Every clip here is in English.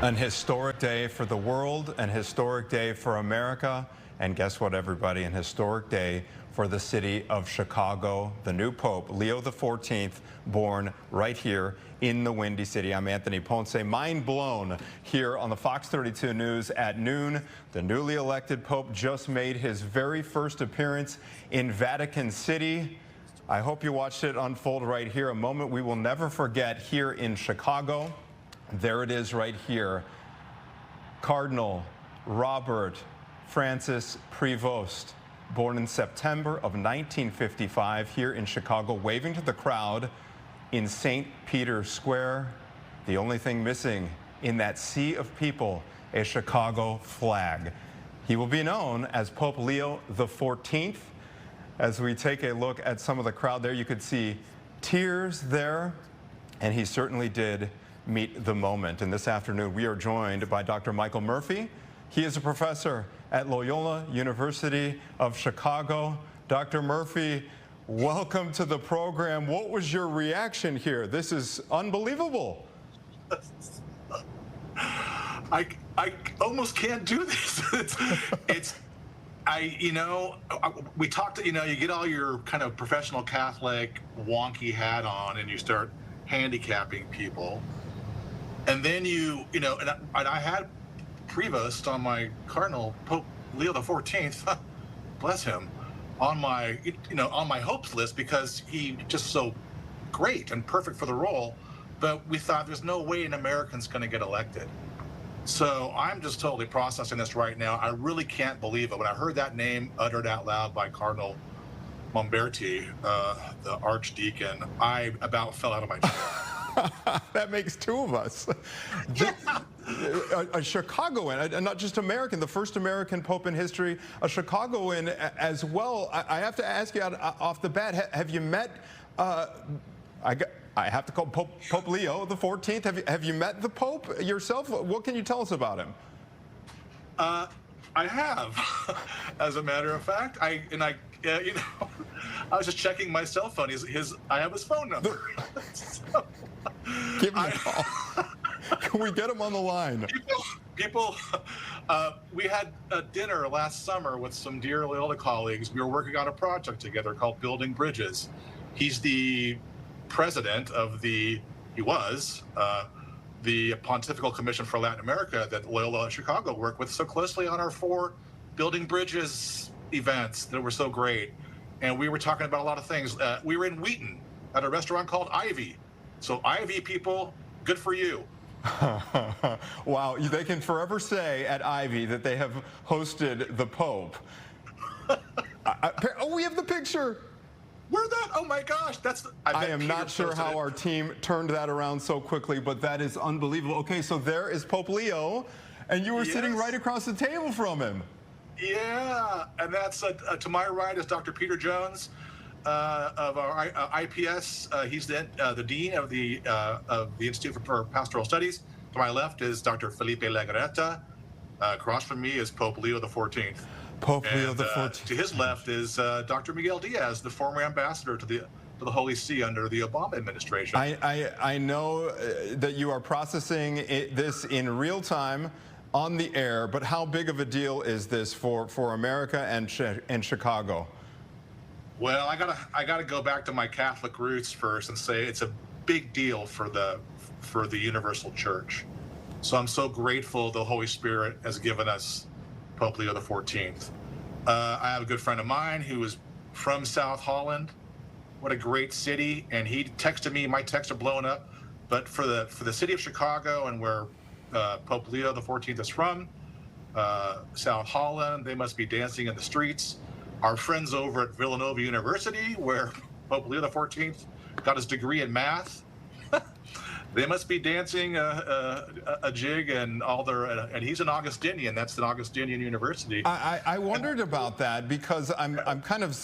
An historic day for the world, an historic day for America, and guess what, everybody? An historic day for the city of Chicago. The new Pope, Leo XIV, born right here in the Windy City. I'm Anthony Ponce. Mind blown here on the Fox 32 News at noon. The newly elected Pope just made his very first appearance in Vatican City. I hope you watched it unfold right here. A moment we will never forget here in Chicago. There it is right here. Cardinal Robert Francis Prevost, born in September of 1955 here in Chicago, waving to the crowd in St. Peter's Square. The only thing missing in that sea of people, a Chicago flag. He will be known as Pope Leo XIV. As we take a look at some of the crowd there, you could see tears there, and he certainly did meet the moment. And this afternoon, we are joined by Dr. Michael Murphy. He is a professor at Loyola University of Chicago. Dr. Murphy, welcome to the program. What was your reaction here? This is unbelievable. I almost can't do this. We talked, you get all your kind of professional Catholic wonky hat on and you start handicapping people. And then and I had Prevost on my Cardinal, Pope Leo XIV, bless him, on my, on my hopes list because he just so great and perfect for the role. But we thought there's no way an American's going to get elected. So I'm just totally processing this right now. I really can't believe it. When I heard that name uttered out loud by Cardinal Momberti, the Archdeacon, I about fell out of my chair. That makes two of us. Yeah. A Chicagoan, not just American, the first American Pope in history, a Chicagoan as well. I have to ask you off the bat, have you met, I have to call Pope Leo XIV. Have you met the Pope yourself? What can you tell us about him? I have, as a matter of fact. I was just checking my cell phone. I have his phone number. So, give him a call. Can we get him on the line? We had a dinner last summer with some dear Loyola colleagues. We were working on a project together called Building Bridges. He's the president of the Pontifical Commission for Latin America that Loyola Chicago worked with so closely on our 4 Building Bridges events that were so great. And we were talking about a lot of things. We were in Wheaton at a restaurant called Ivy. So Ivy people, good for you. Wow, they can forever say at Ivy that they have hosted the Pope. Oh, we have the picture. Where that? Oh my gosh, I am not sure how our team turned that around so quickly, but that is unbelievable. Okay, so there is Pope Leo, and you were sitting right across the table from him. Yeah, and that's to my right is Dr. Peter Jones of our IPS. He's the dean of the Institute for Pastoral Studies. To my left is Dr. Felipe Legarreta. Across from me is Pope Leo XIV. Pope Leo XIV. To his left is Dr. Miguel Diaz, the former ambassador to the Holy See under the Obama administration. I know that you are processing this in real time on the air, but how big of a deal is this for America and Chicago? Well, I gotta go back to my Catholic roots first and say it's a big deal for the Universal Church. So I'm so grateful the Holy Spirit has given us Pope Leo XIV. I have a good friend of mine who is from South Holland. What a great city! And he texted me. My texts are blowing up. But for the city of Chicago and where Pope Leo XIV is from, South Holland, they must be dancing in the streets. Our friends over at Villanova University, where Pope Leo XIV got his degree in math, they must be dancing a jig and all their. And he's an Augustinian. That's an Augustinian university. I wondered about that because I'm kind of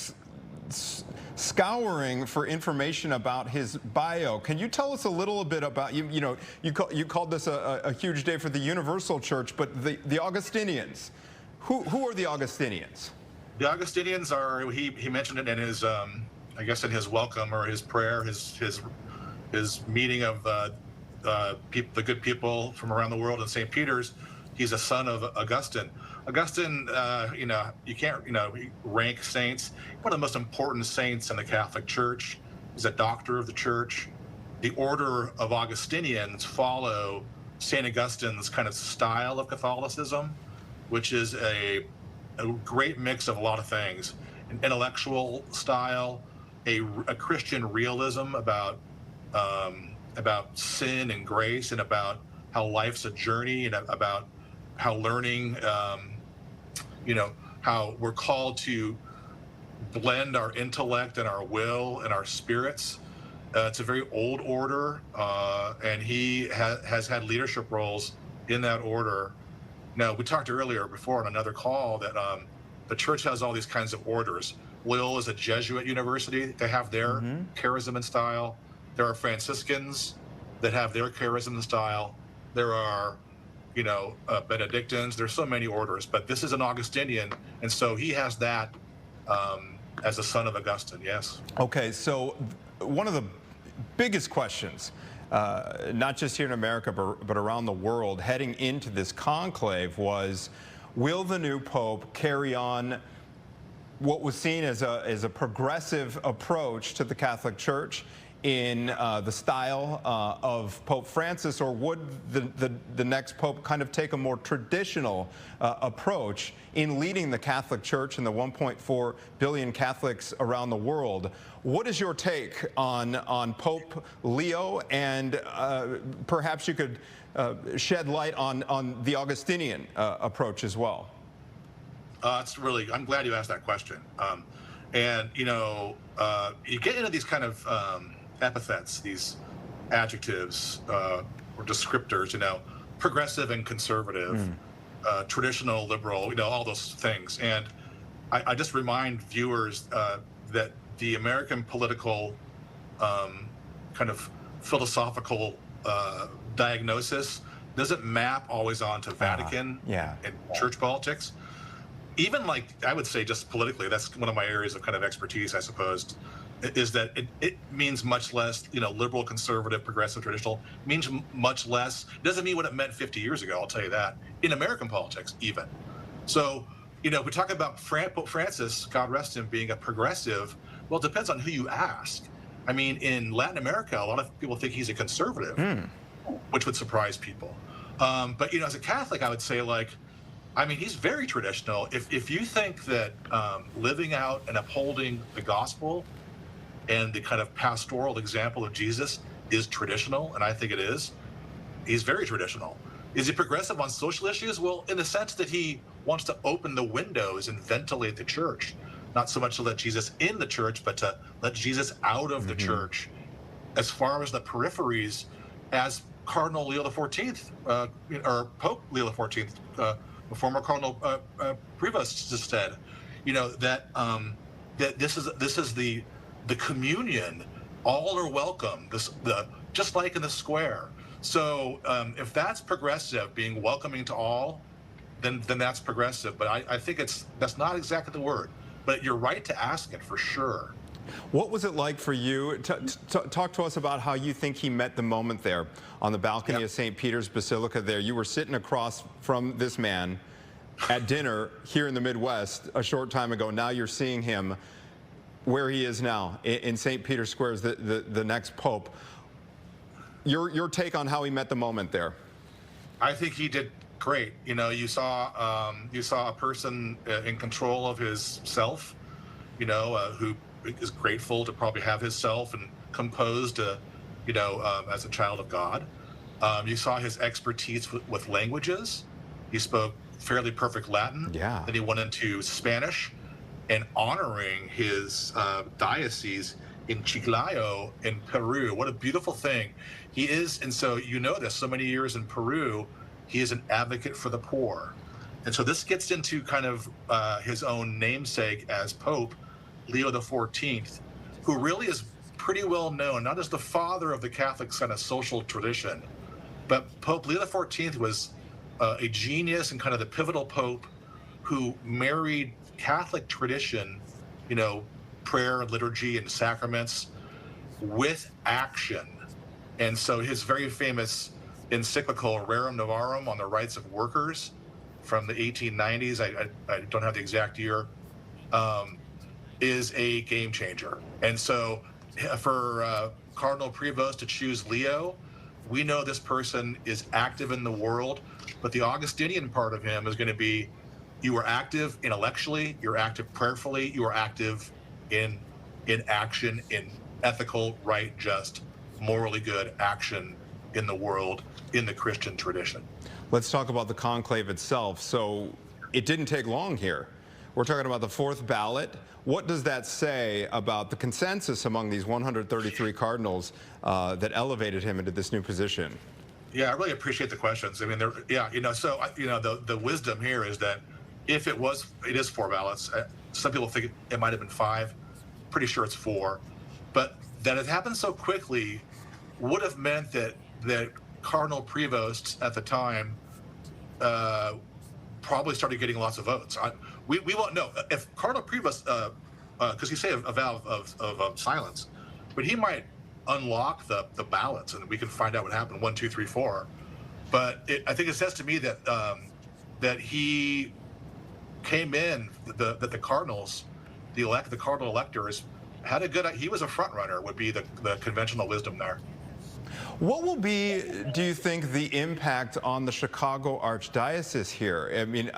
scouring for information about his bio. Can you tell us a little bit about you called this a huge day for the Universal Church, but the Augustinians. Who are the Augustinians? The Augustinians are, he mentioned it in his, I guess in his welcome or his prayer, his meeting of the good people from around the world in St. Peter's. He's a son of Augustine. Augustine, you can't, rank saints. One of the most important saints in the Catholic Church. He's a doctor of the Church. The order of Augustinians follow St. Augustine's kind of style of Catholicism, which is a great mix of a lot of things: an intellectual style, a Christian realism about sin and grace, and about how life's a journey, and about how learning, how we're called to blend our intellect and our will and our spirits. It's a very old order, and he has had leadership roles in that order. Now, we talked earlier before on another call that the church has all these kinds of orders. Loyola is a Jesuit university. They have their charism and style. There are Franciscans that have their charism and style. There are, Benedictines. There's so many orders, but this is an Augustinian, and so he has that as a son of Augustine, yes. Okay, so one of the biggest questions, not just here in America, but around the world, heading into this conclave was, will the new Pope carry on what was seen as a progressive approach to the Catholic Church in the style of Pope Francis, or would the next Pope kind of take a more traditional approach in leading the Catholic Church and the 1.4 billion Catholics around the world? What is your take on Pope Leo, and perhaps you could shed light on the Augustinian approach as well? I'm glad you asked that question. You get into these kind of epithets, these adjectives or descriptors, progressive and conservative, traditional, liberal, all those things. And I just remind viewers that the American political kind of philosophical diagnosis doesn't map always onto Vatican and church politics. Even I would say just politically, that's one of my areas of kind of expertise, I suppose, is that it means much less, liberal, conservative, progressive, traditional, means much less. It doesn't mean what it meant 50 years ago, I'll tell you that, in American politics even. So, we talk about Pope Francis, God rest him, being a progressive. Well, it depends on who you ask. I mean, in Latin America, a lot of people think he's a conservative, which would surprise people. But, as a Catholic, I would say, he's very traditional. If you think that living out and upholding the gospel and the kind of pastoral example of Jesus is traditional, and I think it is, he's very traditional. Is he progressive on social issues? Well, in the sense that he wants to open the windows and ventilate the church, not so much to let Jesus in the church, but to let Jesus out of the church as far as the peripheries, as Cardinal Leo XIV, or Pope Leo XIV, the former Cardinal Prevost just said, that this is the communion. All are welcome. Just like in the square. So if that's progressive, being welcoming to all, then that's progressive. But I think that's not exactly the word. But you're right to ask it for sure. What was it like for you? Talk to us about how you think he met the moment there on the balcony of St. Peter's Basilica there. You were sitting across from this man at dinner here in the Midwest a short time ago. Now you're seeing him where he is now in St. Peter's Square as the next Pope. Your take on how he met the moment there? I think he did great. You saw a person in control of his self, who is grateful to probably have his self and composed, as a child of God. You saw his expertise with languages. He spoke fairly perfect Latin. Yeah. Then he went into Spanish, and honoring his diocese in Chiclayo in Peru. What a beautiful thing. He is, and so this, so many years in Peru, he is an advocate for the poor. And so this gets into kind of his own namesake as Pope, Leo XIV, who really is pretty well known, not as the father of the Catholic kind of social tradition, but Pope Leo XIV was a genius and kind of the pivotal pope who married Catholic tradition, prayer and liturgy and sacraments with action. And so his very famous encyclical Rerum Novarum on the rights of workers from the 1890s, I don't have the exact year, is a game changer. And so for Cardinal Prevost to choose Leo, we know this person is active in the world, but the Augustinian part of him is going to be, you are active intellectually, you're active prayerfully, you are active in action, in ethical, right, just, morally good action in the world, in the Christian tradition. Let's talk about the conclave itself. So it didn't take long here. We're talking about the fourth ballot. What does that say about the consensus among these 133 cardinals that elevated him into this new position? Yeah, I really appreciate the questions. I mean, yeah, so the wisdom here is that if it is four ballots. Some people think it might have been five. Pretty sure it's four, but that it happened so quickly would have meant that Cardinal Prevost at the time probably started getting lots of votes. We won't know if Cardinal Prevost, because he say a vow of silence, but he might unlock the ballots and we can find out what happened 1, 2, 3, 4. But I think it says to me that that he came in, that the Cardinals, the Cardinal electors had a good. He was a front runner. Would be the conventional wisdom there. What will be, do you think, the impact on the Chicago Archdiocese here? I mean,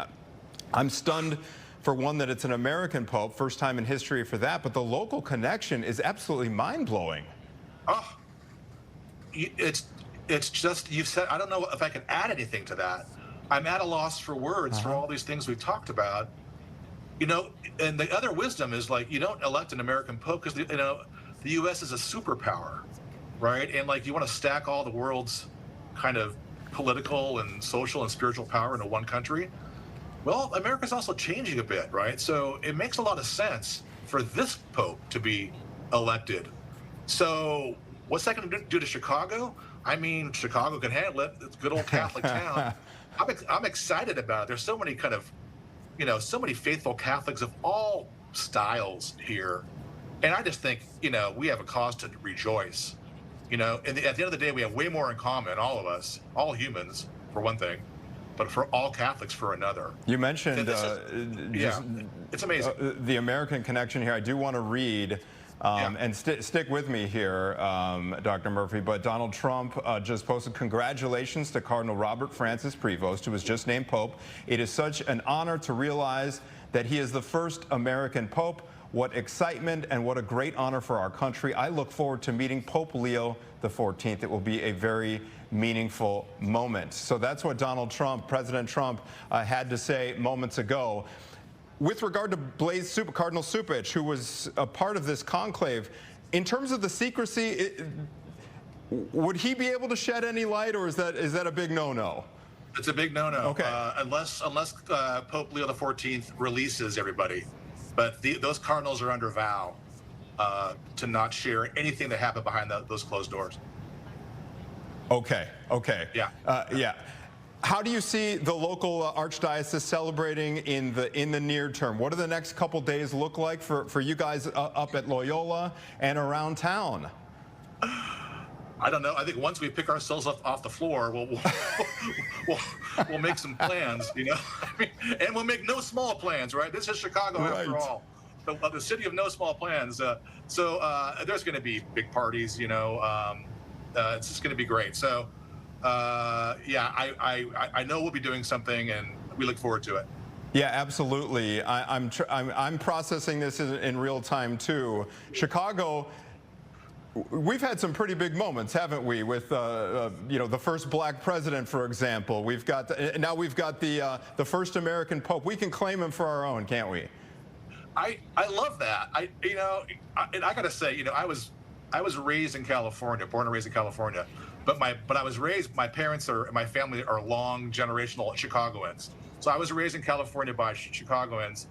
I'm stunned, for one, that it's an American pope, first time in history for that, but the local connection is absolutely mind-blowing. Oh, it's just, you've said, I don't know if I can add anything to that. I'm at a loss for words for all these things we've talked about. And the other wisdom is, like, you don't elect an American pope because, the U.S. is a superpower. Right? And like, you want to stack all the world's kind of political and social and spiritual power into one country. Well, America's also changing a bit, right? So it makes a lot of sense for this pope to be elected. So what's that going to do to Chicago? I mean, Chicago can handle it. It's a good old Catholic town. I'm excited about it. There's so many kind of, so many faithful Catholics of all styles here. And I just think, we have a cause to rejoice. And at the end of the day, we have way more in common, all of us, all humans, for one thing, but for all Catholics for another. You mentioned it's amazing. The American connection here. I do want to read, and stick with me here, Dr. Murphy, but Donald Trump just posted, "Congratulations to Cardinal Robert Francis Prevost, who was just named Pope. It is such an honor to realize that he is the first American Pope. What excitement and what a great honor for our country. I look forward to meeting Pope Leo XIV. It will be a very meaningful moment." So that's what President Trump, had to say moments ago. With regard to Cardinal Cupich, who was a part of this conclave, in terms of the secrecy, would he be able to shed any light, or is that a big no-no? It's a big no-no. Okay. Unless Pope Leo XIV releases everybody. But those cardinals are under vow to not share anything that happened behind those closed doors. Okay. Yeah. Yeah. How do you see the local archdiocese celebrating in the near term? What do the next couple days look like for you guys up at Loyola and around town? I don't know. I think once we pick ourselves up off the floor, we'll make some plans, and we'll make no small plans, right? This is Chicago after all, the city of no small plans. So there's going to be big parties, it's just going to be great. So I know we'll be doing something, and we look forward to it. Yeah, absolutely. I'm processing this in real time too. Chicago. We've had some pretty big moments, haven't we? With the first black president, for example. Now we've got the first American pope. We can claim him for our own, can't we? I love that. I got to say, I was raised in California, born and raised in California, but I was raised. My family are long generational Chicagoans. So I was raised in California by Chicagoans,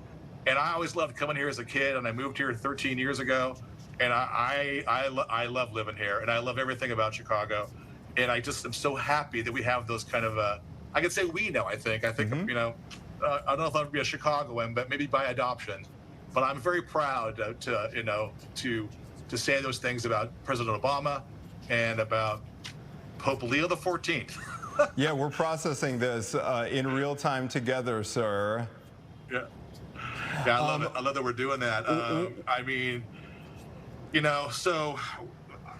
and I always loved coming here as a kid. And I moved here 13 years ago. And I love living here, and I love everything about Chicago, and I just am so happy that we have those kind of I could say I think I don't know if I'd be a Chicagoan, but maybe by adoption. But I'm very proud to say those things about President Obama and about Pope Leo XIV. Yeah, we're processing this in real time together, sir. Yeah. Yeah, I love it. I love that we're doing that. I mean, so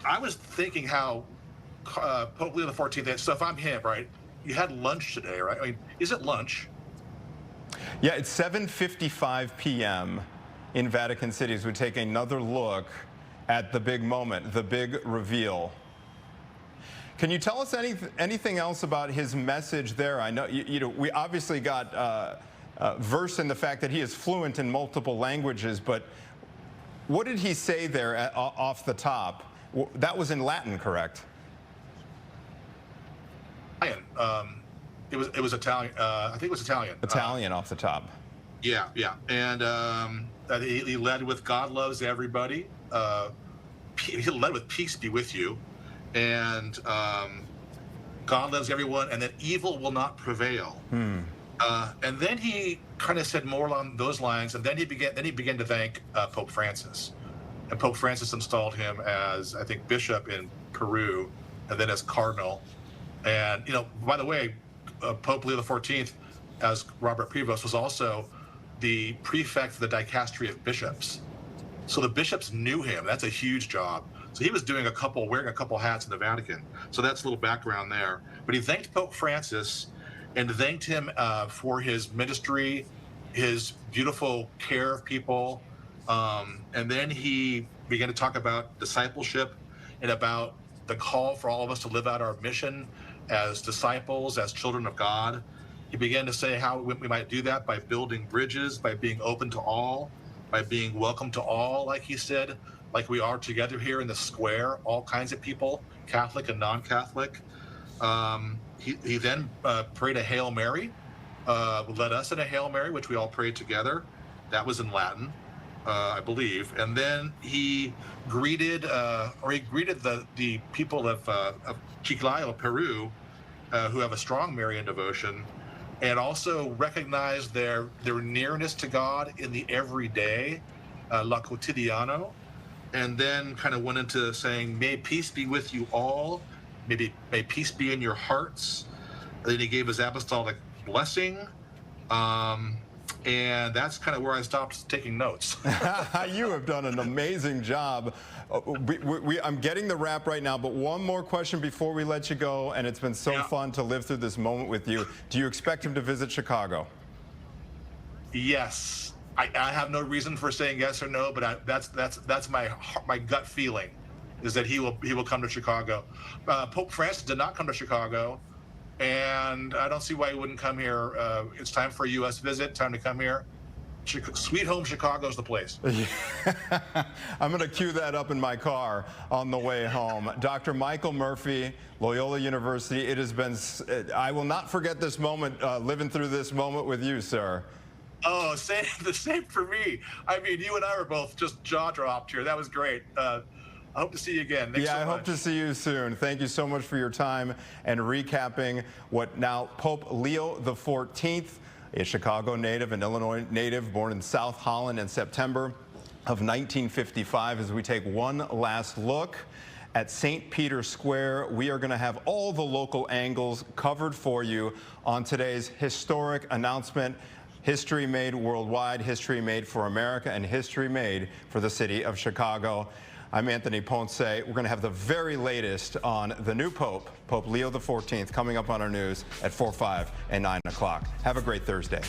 I was thinking how Pope Leo XIV, so if I'm him, right, you had lunch today, right? I mean, is it lunch? Yeah, it's 7:55 p.m. in Vatican City as we take another look at the big moment, the big reveal. Can you tell us anything else about his message there? I know we obviously got versed in the fact that he is fluent in multiple languages, but what did he say there off the top? That was in Latin, correct? It was Italian. I think it was Italian. Italian off the top. Yeah, yeah, and he led with "God loves everybody." He led with "Peace be with you," and God loves everyone, and that evil will not prevail. And then he kind of said more along those lines, and then he began to thank Pope Francis, and Pope Francis installed him as, I think, bishop in Peru, and then as cardinal. And by the way, Pope Leo XIV, as Robert Prevost, was also the prefect for the dicastery of bishops. So the bishops knew him. That's a huge job. So he was wearing a couple hats in the Vatican. So that's a little background there. But he thanked Pope Francis and thanked him for his ministry, his beautiful care of people. And then he began to talk about discipleship and about the call for all of us to live out our mission as disciples, as children of God. He began to say how we might do that by building bridges, by being open to all, by being welcome to all, like he said, like we are together here in the square, all kinds of people, Catholic and non-Catholic. He then prayed a Hail Mary, led us in a Hail Mary, which we all prayed together. That was in Latin, I believe. And then he greeted the people of Chiclayo, Peru, who have a strong Marian devotion, and also recognized their nearness to God in the everyday, la quotidiano. And then kind of went into saying, may peace be with you all, may peace be in your hearts. Then he gave his apostolic blessing. And that's kind of where I stopped taking notes. You have done an amazing job. I'm getting the wrap right now, but one more question before we let you go, and it's been so fun to live through this moment with you. Do you expect him to visit Chicago? Yes. I have no reason for saying yes or no, but that's my gut feeling, is that he will come to Chicago. Pope Francis did not come to Chicago, and I don't see why he wouldn't come here. It's time for a U.S. visit. Time to come here. Sweet home Chicago's the place. I'm going to cue that up in my car on the way home. Dr. Michael Murphy, Loyola University. It has been. I will not forget this moment. Living through this moment with you, sir. Oh, the same for me. I mean, you and I were both just jaw dropped here. That was great. I hope to see you again. Thanks so much. I hope to see you soon. Thank you so much for your time and recapping what now Pope Leo XIV, a Chicago native, an Illinois native, born in South Holland in September of 1955. As we take one last look at St. Peter's Square, we are going to have all the local angles covered for you on today's historic announcement. History made worldwide, history made for America, and history made for the city of Chicago. I'm Anthony Ponce. We're going to have the very latest on the new Pope, Pope Leo XIV, coming up on our news at 4, 5, and 9 o'clock. Have a great Thursday.